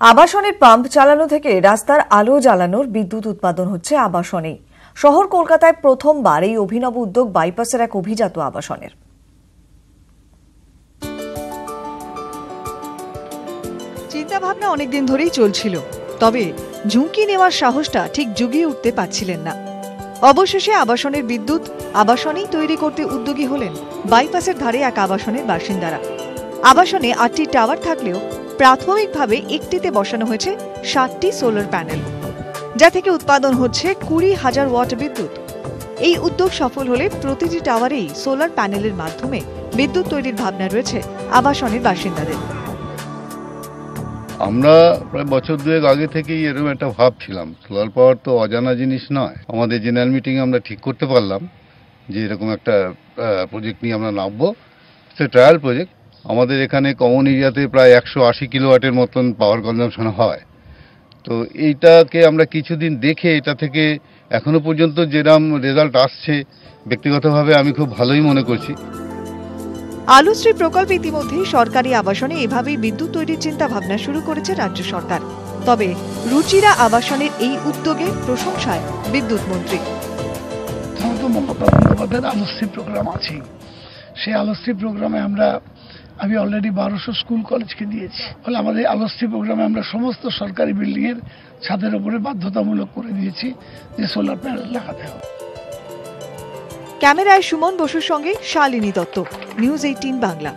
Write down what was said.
আবাসনের পাম্প চালানো থেকে রাস্তার আলো জ্বালানোর বিদ্যুৎ উৎপাদন হচ্ছে আবাসনেই। শহর কলকাতায় প্রথমবার এই অভিনব উদ্যোগ বাইপাসের এক অভিজাত আবাসনের। চিন্তাভাবনা অনেকদিন ধরেই চলছিল, তবে ঝুঁকি নেওয়ার সাহসটা ঠিক জুগিয়ে উঠতে পারছিলেন না। অবশেষে আবাসনের বিদ্যুৎ আবাসনেই তৈরি করতে উদ্যোগী হলেন বাইপাসের ধারে এক আবাসনের বাসিন্দারা। আবাসনে 8টি টাওয়ার থাকলেও প্রাথমিকভাবে একটিতে বসানো হয়েছে 7টি সোলার প্যানেল, যা থেকে উৎপাদন হচ্ছে 20,000 ওয়াট বিদ্যুৎ। এই উদ্যোগ সফল হলে প্রতিটি টাওয়ারেই সোলার প্যানেলের মাধ্যমে বিদ্যুৎ তৈরির ভাবনা রয়েছে আবাসনের বাসিন্দাদের। আমরা প্রায় বছর দুয়েক আগে থেকেই এরকম একটা ভাবছিলাম। সোলার পাওয়ার তো অজানা জিনিস নয়। আমাদের জেনারেল মিটিংয়ে আমরা ঠিক করতে পারলাম যে এরকম একটা প্রজেক্ট নিয়ে আমরা নামবো। সে ট্রায়াল প্রজেক্ট। আমাদের এখানে কমন এরিয়াতে প্রায় 180 কিলোওয়াটের মতন পাওয়ার কনজাম্পশন হয়। তো এইটাকে আমরা কিছুদিন দেখে এটা থেকে এখনো পর্যন্ত যেরকম রেজাল্ট আসছে, ব্যক্তিগতভাবে আমি খুব ভালোই মনে করছি। আলোশ্রী প্রকল্প ইতিমধ্যেই সরকারি আবাসনে এভাবেই বিদ্যুৎ তৈরির চিন্তা ভাবনা শুরু করেছে রাজ্য সরকার। তবে রুচিরা আবাসনের এই উদ্যোগে প্রশংসায় বিদ্যুৎ মন্ত্রী। মমতা বন্দ্যোপাধ্যায়ের আলোশ্রী প্রোগ্রাম আছে, সেই আলোশ্রী প্রোগ্রামে আমি অলরেডি 1200 স্কুল কলেজকে দিয়েছি। ফলে আমাদের আলোশ্রী প্রোগ্রামে আমরা সমস্ত সরকারি বিল্ডিং এর ছাদের উপরে বাধ্যতামূলক করে দিয়েছি যে সোলার প্যানেল লাগাতে হবে। ক্যামেরায় সুমন বসুর সঙ্গে শালিনী দত্ত, নিউজ 18 বাংলা।